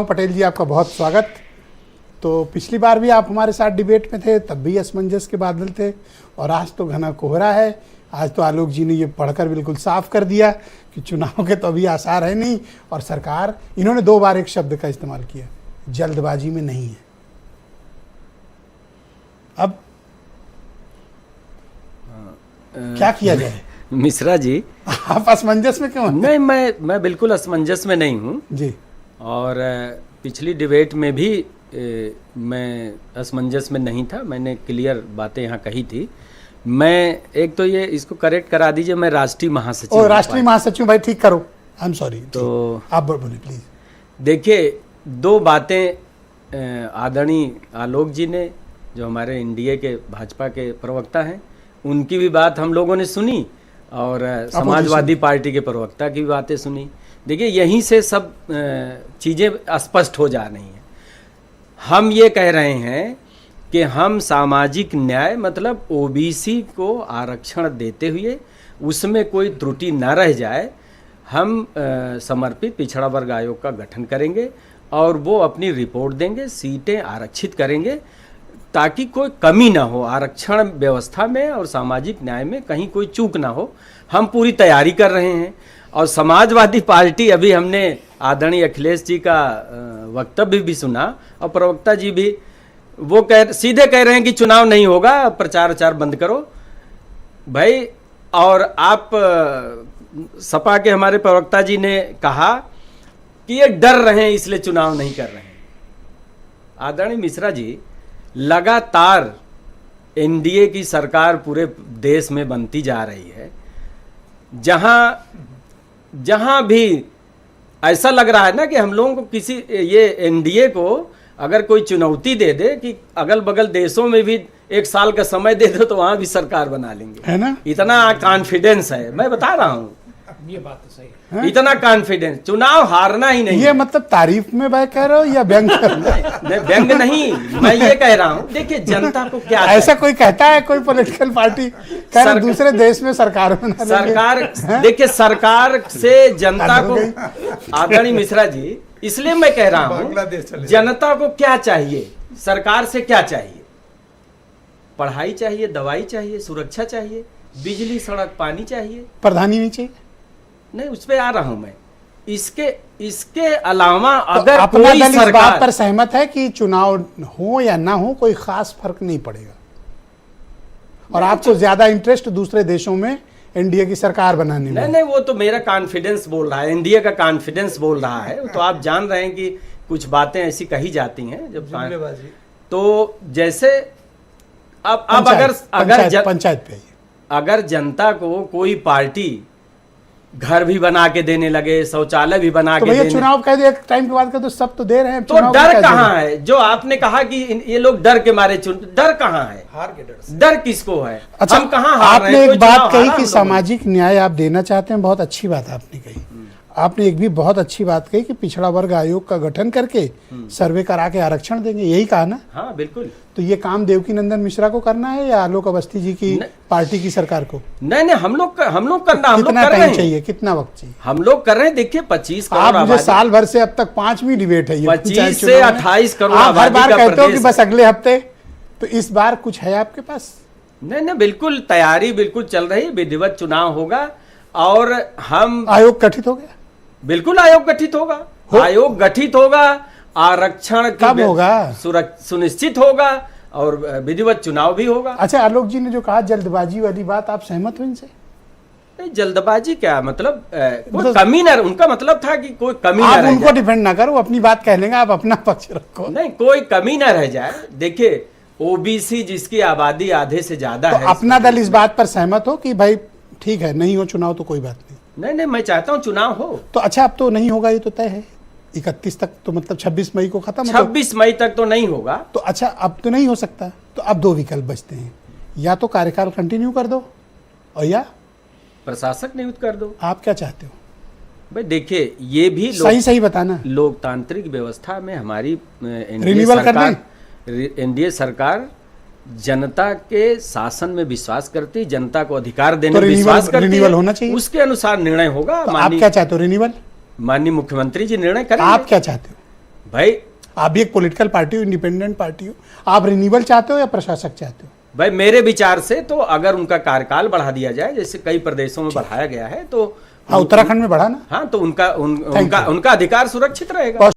पटेल जी, आपका बहुत स्वागत। तो पिछली बार भी आप हमारे साथ डिबेट में थे, तब भी असमंजस के बादल थे, और आज तो घना कोहरा है। आज तो आलोक जी ने ये पढ़कर बिल्कुल साफ कर दिया कि चुनाव के तो अभी आसार है नहीं, और सरकार, इन्होंने 2 बार एक शब्द का इस्तेमाल किया, जल्दबाजी में नहीं है। अब क्या किया जाए? मिश्रा जी, आप असमंजस में क्यों? नहीं, मैं बिल्कुल असमंजस में नहीं हूँ जी। और पिछली डिबेट में भी मैं असमंजस में नहीं था। मैंने क्लियर बातें यहाँ कही थी। मैं एक तो ये इसको करेक्ट करा दीजिए, मैं राष्ट्रीय महासचिव। राष्ट्रीय महासचिव भाई, ठीक करो, आई एम सॉरी। तो आप बोले प्लीज। देखिए, 2 बातें आदरणीय आलोक जी ने, जो हमारे एनडीए के भाजपा के प्रवक्ता हैं, उनकी भी बात हम लोगों ने सुनी, और समाजवादी पार्टी के प्रवक्ता की भी बातें सुनी। देखिए, यहीं से सब चीज़ें स्पष्ट हो जा रही हैं। हम ये कह रहे हैं कि हम सामाजिक न्याय मतलब ओबीसी को आरक्षण देते हुए उसमें कोई त्रुटि न रह जाए, हम समर्पित पिछड़ा वर्ग आयोग का गठन करेंगे और वो अपनी रिपोर्ट देंगे, सीटें आरक्षित करेंगे, ताकि कोई कमी ना हो आरक्षण व्यवस्था में और सामाजिक न्याय में, कहीं कोई चूक ना हो। हम पूरी तैयारी कर रहे हैं। और समाजवादी पार्टी, अभी हमने आदरणीय अखिलेश जी का वक्तव्य भी सुना, और प्रवक्ता जी भी वो सीधे कह रहे हैं कि चुनाव नहीं होगा, प्रचार बंद करो भाई। और आप सपा के हमारे प्रवक्ता जी ने कहा कि ये डर रहे हैं इसलिए चुनाव नहीं कर रहे हैं। आदरणीय मिश्रा जी, लगातार एनडीए की सरकार पूरे देश में बनती जा रही है। जहां भी ऐसा लग रहा है ना कि हम लोगों को किसी ये एनडीए को अगर कोई चुनौती दे दे कि अगल बगल देशों में भी 1 साल का समय दे दो तो वहां भी सरकार बना लेंगे, है ना? इतना कॉन्फिडेंस है, मैं बता रहा हूं। ये बात तो सही है। इतना कॉन्फिडेंस, चुनाव हारना ही नहीं। ये मतलब तारीफ में भाई कह रहे हो या व्यंग कर रहे हो? व्यंग नहीं, मैं ये कह रहा हूँ। देखिए, जनता को क्या ऐसा कोई कहता है, कोई पॉलिटिकल पार्टी कह रहे दूसरे देश में सरकार बना सरकार, देखिए, सरकार से जनता को, आदरणीय मिश्रा जी, इसलिए मैं कह रहा हूँ, जनता को क्या चाहिए, सरकार से क्या चाहिए? पढ़ाई चाहिए, दवाई चाहिए, सुरक्षा चाहिए, बिजली, सड़क, पानी चाहिए। प्रधानी नहीं चाहिए? नहीं, उस पर आ रहा हूं मैं। इसके अलावा तो अगर अपना कोई दल इस सरकार बात पर सहमत है कि चुनाव हो या ना हो, कोई खास फर्क नहीं पड़ेगा, और आपको ज्यादा इंटरेस्ट दूसरे देशों में एनडीए की सरकार बनाने में? नहीं, वो तो मेरा कॉन्फिडेंस बोल रहा है, एनडीए का कॉन्फिडेंस बोल रहा है। तो आप जान रहे हैं कि कुछ बातें ऐसी कही जाती हैं जब, तो जैसे अब अगर पंचायत पे अगर जनता को कोई पार्टी घर भी बना के देने लगे, शौचालय भी बना के देने, चुनाव कह दे एक टाइम के बाद का, तो सब तो दे रहे हैं। तो डर कहाँ है? जो आपने कहा कि ये लोग डर के मारे डर कहाँ है? हार के डर से। डर किसको है? अच्छा, हम कहाँ हार रहे हैं? आपने एक बात कही कि सामाजिक न्याय आप देना चाहते हैं, बहुत अच्छी बात आपने कही। आपने एक भी बहुत अच्छी बात कही कि पिछड़ा वर्ग आयोग का गठन करके सर्वे करा के आरक्षण देंगे, यही कहा ना? हाँ, बिल्कुल। तो ये काम देवकी नंदन मिश्रा को करना है या आलोक अवस्थी जी की पार्टी की सरकार को? नहीं, हम लोग करना, हम लोग कितना कर रहे टाइम हैं। चाहिए, कितना वक्त चाहिए? हम लोग कर रहे हैं। देखिए, 25 करोड़ आप मुझे आबादी, साल भर से अब तक 5वीं डिबेट है ये, 25 से 28 करोड़ आप हर आबादी बार का कहते हो कि प्रदेश बस अगले हफ्ते, तो इस बार कुछ है आपके पास? नहीं, बिल्कुल तैयारी बिल्कुल चल रही है। विधिवत चुनाव होगा और हम, आयोग गठित हो गया? बिल्कुल आयोग गठित होगा। आयोग गठित होगा, आरक्षण कब होगा? सुनिश्चित होगा, और विधिवत चुनाव भी होगा। अच्छा, आलोक जी ने जो कहा जल्दबाजी वाली बात, आप सहमत हो इनसे? नहीं, जल्दबाजी क्या मतलब, कोई कमी न, उनका मतलब था कि कोई कमी न रह उनको जाए। डिफेंड ना करो, अपनी बात कह लेंगे, आप अपना पक्ष रखो। नहीं, कोई कमी न रह जाए। देखिए, ओबीसी जिसकी आबादी आधे से ज्यादा है, अपना दल इस बात पर सहमत हो कि भाई ठीक है, नहीं हो चुनाव तो कोई बात नहीं? नहीं, मैं चाहता हूं चुनाव हो। तो अच्छा, अब तो नहीं होगा, ये तो तय है 31 तक, तो मतलब 26 मई को खत्म। 26 मई तक तो नहीं होगा। तो अच्छा, अब तो नहीं हो सकता, तो अब 2 विकल्प बचते हैं, या तो कार्यकाल कंटिन्यू कर दो और या प्रशासक नियुक्त कर दो। आप क्या चाहते हो भाई? देखिए, ये भी सही बताना। लोकतांत्रिक व्यवस्था में हमारी एनडीए सरकार जनता के शासन में विश्वास करती, जनता को अधिकार देने में विश्वास करती, रिन्यूअल होना चाहिए, उसके अनुसार निर्णय होगा। तो आप क्या चाहते हो? रिन्यूअल? माननीय मुख्यमंत्री जी निर्णय करेंगे। आप क्या चाहते हो? भाई आप भी एक पॉलिटिकल पार्टी हो, इंडिपेंडेंट पार्टी हो, आप रिन्यूअल चाहते हो या प्रशासक चाहते हो? भाई मेरे विचार से तो अगर उनका कार्यकाल बढ़ा दिया जाए, जैसे कई प्रदेशों में बढ़ाया गया है, तो हाँ, उत्तराखंड में बढ़ा ना। हाँ, तो उनका अधिकार सुरक्षित रहेगा।